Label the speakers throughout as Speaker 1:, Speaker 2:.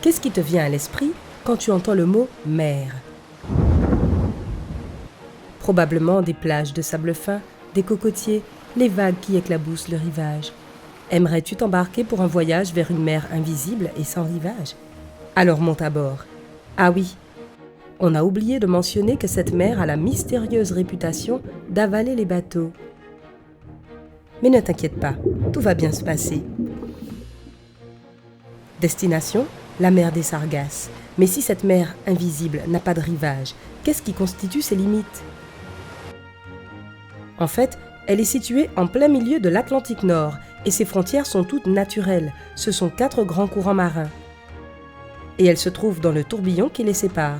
Speaker 1: Qu'est-ce qui te vient à l'esprit quand tu entends le mot « mer » ? Probablement des plages de sable fin, des cocotiers, les vagues qui éclaboussent le rivage. Aimerais-tu t'embarquer pour un voyage vers une mer invisible et sans rivage ? Alors monte à bord. Ah oui, on a oublié de mentionner que cette mer a la mystérieuse réputation d'avaler les bateaux. Mais ne t'inquiète pas, tout va bien se passer. Destination ? La mer des Sargasses. Mais si cette mer invisible n'a pas de rivage, qu'est-ce qui constitue ses limites ? En fait, elle est située en plein milieu de l'Atlantique Nord et ses frontières sont toutes naturelles. Ce sont 4 grands courants marins. Et elle se trouve dans le tourbillon qui les sépare.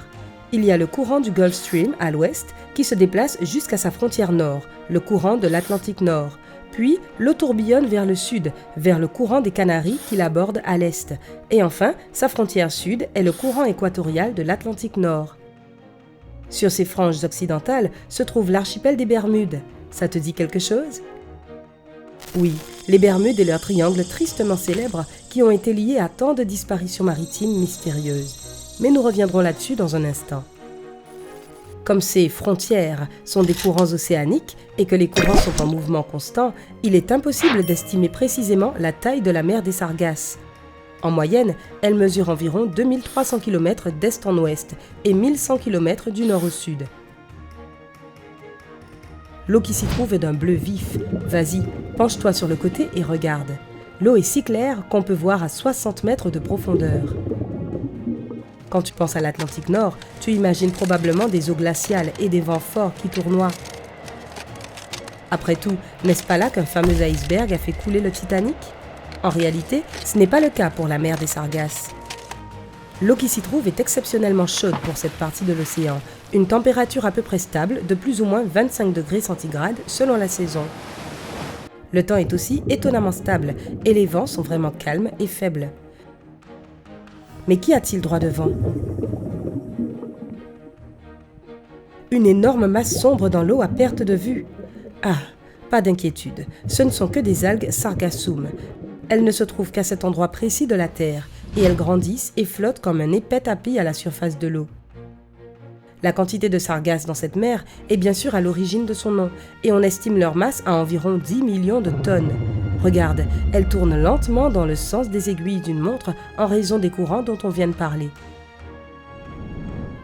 Speaker 1: Il y a le courant du Gulf Stream à l'ouest qui se déplace jusqu'à sa frontière nord, le courant de l'Atlantique Nord. Puis, l'eau tourbillonne vers le sud, vers le courant des Canaries qui l'aborde à l'est. Et enfin, sa frontière sud est le courant équatorial de l'Atlantique Nord. Sur ses franges occidentales se trouve l'archipel des Bermudes. Ça te dit quelque chose ? Oui, les Bermudes et leurs triangles tristement célèbres qui ont été liés à tant de disparitions maritimes mystérieuses. Mais nous reviendrons là-dessus dans un instant. Comme ces frontières sont des courants océaniques et que les courants sont en mouvement constant, il est impossible d'estimer précisément la taille de la mer des Sargasses. En moyenne, elle mesure environ 2300 km d'est en ouest et 1100 km du nord au sud. L'eau qui s'y trouve est d'un bleu vif. Vas-y, penche-toi sur le côté et regarde. L'eau est si claire qu'on peut voir à 60 mètres de profondeur. Quand tu penses à l'Atlantique Nord, tu imagines probablement des eaux glaciales et des vents forts qui tournoient. Après tout, n'est-ce pas là qu'un fameux iceberg a fait couler le Titanic ? En réalité, ce n'est pas le cas pour la mer des Sargasses. L'eau qui s'y trouve est exceptionnellement chaude pour cette partie de l'océan, une température à peu près stable de plus ou moins 25 degrés centigrades selon la saison. Le temps est aussi étonnamment stable et les vents sont vraiment calmes et faibles. Mais qui a-t-il droit devant ? Une énorme masse sombre dans l'eau à perte de vue. Ah, pas d'inquiétude, ce ne sont que des algues sargassum. Elles ne se trouvent qu'à cet endroit précis de la Terre, et elles grandissent et flottent comme un épais tapis à la surface de l'eau. La quantité de sargasses dans cette mer est bien sûr à l'origine de son nom, et on estime leur masse à environ 10 millions de tonnes. Regarde, elles tournent lentement dans le sens des aiguilles d'une montre en raison des courants dont on vient de parler.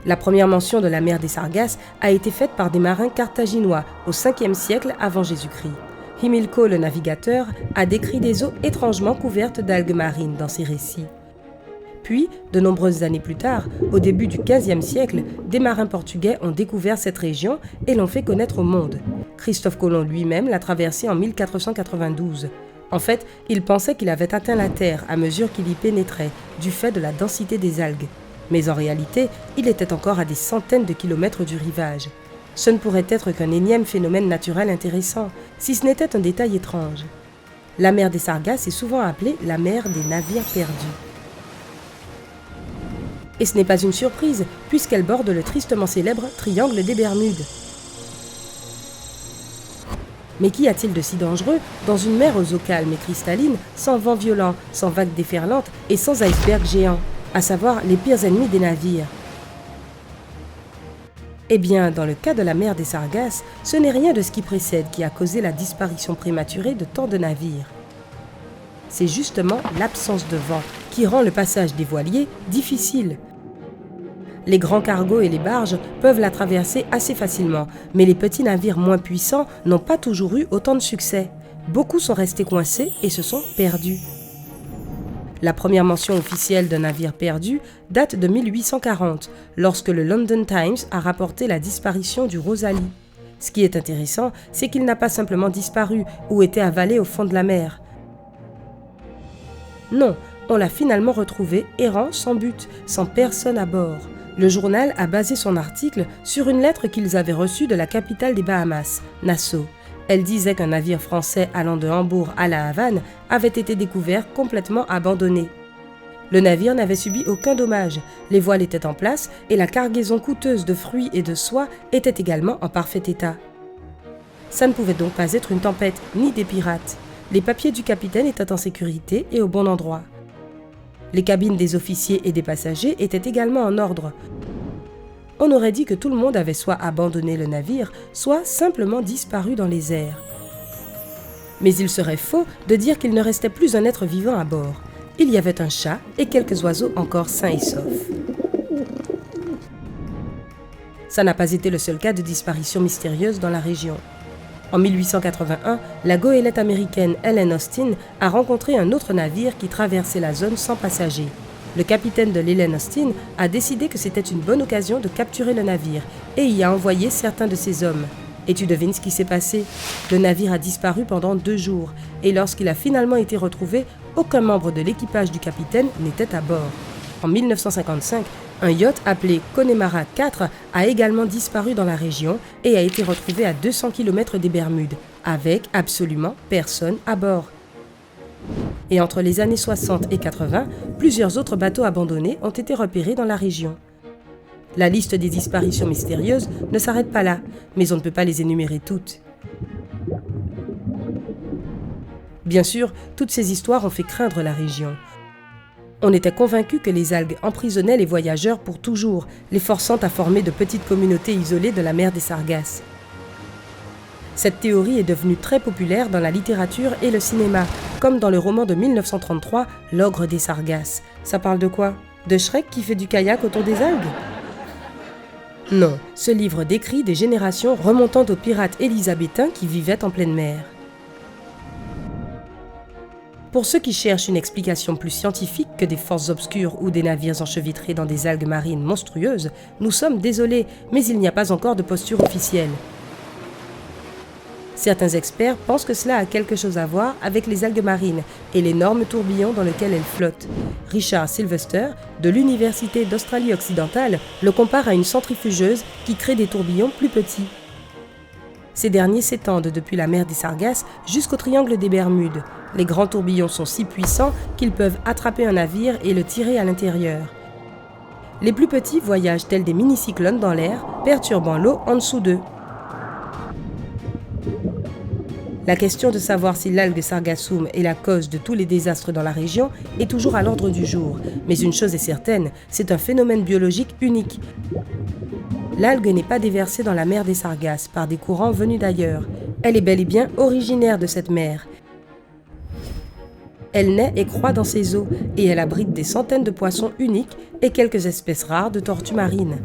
Speaker 1: La première mention de la mer des Sargasses a été faite par des marins carthaginois au 5e siècle avant Jésus-Christ. Himilco le navigateur a décrit des eaux étrangement couvertes d'algues marines dans ses récits. Puis, de nombreuses années plus tard, au début du XVe siècle, des marins portugais ont découvert cette région et l'ont fait connaître au monde. Christophe Colomb lui-même l'a traversée en 1492. En fait, il pensait qu'il avait atteint la Terre à mesure qu'il y pénétrait, du fait de la densité des algues. Mais en réalité, il était encore à des centaines de kilomètres du rivage. Ce ne pourrait être qu'un énième phénomène naturel intéressant, si ce n'était un détail étrange. La mer des Sargasses est souvent appelée la mer des navires perdus. Et ce n'est pas une surprise, puisqu'elle borde le tristement célèbre triangle des Bermudes. Mais qu'y a-t-il de si dangereux dans une mer aux eaux calmes et cristallines, sans vent violent, sans vagues déferlantes et sans icebergs géants, à savoir les pires ennemis des navires ? Eh bien, dans le cas de la mer des Sargasses, ce n'est rien de ce qui précède qui a causé la disparition prématurée de tant de navires. C'est justement l'absence de vent qui rend le passage des voiliers difficile. Les grands cargos et les barges peuvent la traverser assez facilement, mais les petits navires moins puissants n'ont pas toujours eu autant de succès. Beaucoup sont restés coincés et se sont perdus. La première mention officielle d'un navire perdu date de 1840, lorsque le London Times a rapporté la disparition du Rosalie. Ce qui est intéressant, c'est qu'il n'a pas simplement disparu ou été avalé au fond de la mer. Non, on l'a finalement retrouvé errant sans but, sans personne à bord. Le journal a basé son article sur une lettre qu'ils avaient reçue de la capitale des Bahamas, Nassau. Elle disait qu'un navire français allant de Hambourg à La Havane avait été découvert complètement abandonné. Le navire n'avait subi aucun dommage, les voiles étaient en place et la cargaison coûteuse de fruits et de soie était également en parfait état. Ça ne pouvait donc pas être une tempête ni des pirates. Les papiers du capitaine étaient en sécurité et au bon endroit. Les cabines des officiers et des passagers étaient également en ordre. On aurait dit que tout le monde avait soit abandonné le navire, soit simplement disparu dans les airs. Mais il serait faux de dire qu'il ne restait plus un être vivant à bord. Il y avait un chat et quelques oiseaux encore sains et saufs. Ça n'a pas été le seul cas de disparition mystérieuse dans la région. En 1881, la goélette américaine Ellen Austin a rencontré un autre navire qui traversait la zone sans passagers. Le capitaine de l'Ellen Austin a décidé que c'était une bonne occasion de capturer le navire et y a envoyé certains de ses hommes. Et tu devines ce qui s'est passé? Le navire a disparu pendant 2 jours et lorsqu'il a finalement été retrouvé, aucun membre de l'équipage du capitaine n'était à bord. En 1955, un yacht appelé Connemara IV a également disparu dans la région et a été retrouvé à 200 km des Bermudes, avec absolument personne à bord. Et entre les années 60 et 80, plusieurs autres bateaux abandonnés ont été repérés dans la région. La liste des disparitions mystérieuses ne s'arrête pas là, mais on ne peut pas les énumérer toutes. Bien sûr, toutes ces histoires ont fait craindre la région. On était convaincu que les algues emprisonnaient les voyageurs pour toujours, les forçant à former de petites communautés isolées de la mer des Sargasses. Cette théorie est devenue très populaire dans la littérature et le cinéma, comme dans le roman de 1933, L'ogre des Sargasses. Ça parle de quoi? De Shrek qui fait du kayak autour des algues? Non, ce livre décrit des générations remontant aux pirates élisabéthains qui vivaient en pleine mer. Pour ceux qui cherchent une explication plus scientifique que des forces obscures ou des navires enchevêtrés dans des algues marines monstrueuses, nous sommes désolés, mais il n'y a pas encore de posture officielle. Certains experts pensent que cela a quelque chose à voir avec les algues marines et l'énorme tourbillon dans lequel elles flottent. Richard Sylvester, de l'Université d'Australie-Occidentale, le compare à une centrifugeuse qui crée des tourbillons plus petits. Ces derniers s'étendent depuis la mer des Sargasses jusqu'au triangle des Bermudes. Les grands tourbillons sont si puissants qu'ils peuvent attraper un navire et le tirer à l'intérieur. Les plus petits voyagent tels des mini-cyclones dans l'air, perturbant l'eau en dessous d'eux. La question de savoir si l'algue Sargassum est la cause de tous les désastres dans la région est toujours à l'ordre du jour. Mais une chose est certaine, c'est un phénomène biologique unique. L'algue n'est pas déversée dans la mer des Sargasses par des courants venus d'ailleurs. Elle est bel et bien originaire de cette mer. Elle naît et croît dans ses eaux et elle abrite des centaines de poissons uniques et quelques espèces rares de tortues marines.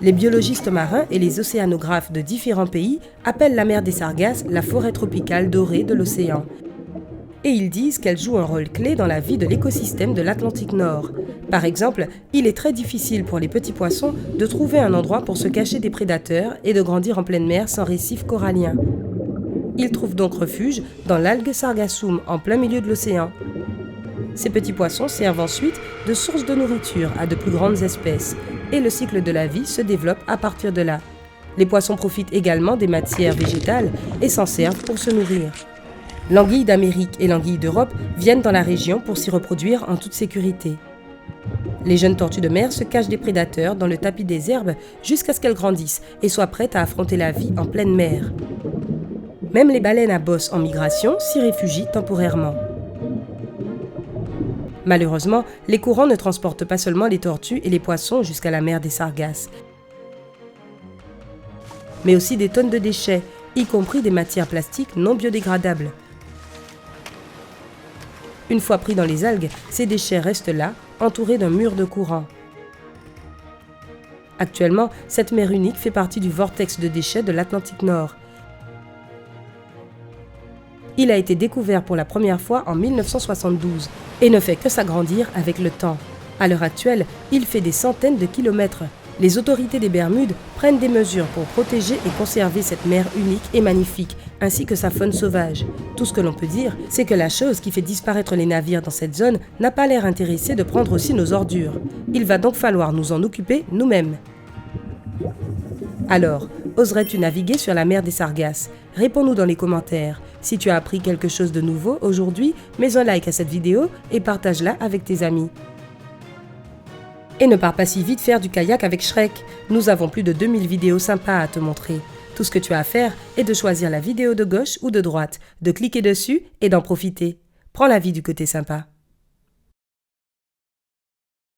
Speaker 1: Les biologistes marins et les océanographes de différents pays appellent la mer des Sargasses la forêt tropicale dorée de l'océan. Et ils disent qu'elle joue un rôle clé dans la vie de l'écosystème de l'Atlantique Nord. Par exemple, il est très difficile pour les petits poissons de trouver un endroit pour se cacher des prédateurs et de grandir en pleine mer sans récif corallien. Ils trouvent donc refuge dans l'algue Sargassum en plein milieu de l'océan. Ces petits poissons servent ensuite de source de nourriture à de plus grandes espèces et le cycle de la vie se développe à partir de là. Les poissons profitent également des matières végétales et s'en servent pour se nourrir. L'anguille d'Amérique et l'anguille d'Europe viennent dans la région pour s'y reproduire en toute sécurité. Les jeunes tortues de mer se cachent des prédateurs dans le tapis des herbes jusqu'à ce qu'elles grandissent et soient prêtes à affronter la vie en pleine mer. Même les baleines à bosse en migration s'y réfugient temporairement. Malheureusement, les courants ne transportent pas seulement les tortues et les poissons jusqu'à la mer des Sargasses, mais aussi des tonnes de déchets, y compris des matières plastiques non biodégradables. Une fois pris dans les algues, ces déchets restent là, entourés d'un mur de courant. Actuellement, cette mer unique fait partie du vortex de déchets de l'Atlantique Nord. Il a été découvert pour la première fois en 1972 et ne fait que s'agrandir avec le temps. À l'heure actuelle, il fait des centaines de kilomètres. Les autorités des Bermudes prennent des mesures pour protéger et conserver cette mer unique et magnifique, ainsi que sa faune sauvage. Tout ce que l'on peut dire, c'est que la chose qui fait disparaître les navires dans cette zone n'a pas l'air intéressée de prendre aussi nos ordures. Il va donc falloir nous en occuper nous-mêmes. Alors, oserais-tu naviguer sur la mer des Sargasses? Réponds-nous dans les commentaires. Si tu as appris quelque chose de nouveau aujourd'hui, mets un like à cette vidéo et partage-la avec tes amis. Et ne pars pas si vite faire du kayak avec Shrek. Nous avons plus de 2000 vidéos sympas à te montrer. Tout ce que tu as à faire est de choisir la vidéo de gauche ou de droite, de cliquer dessus et d'en profiter. Prends la vie du côté sympa.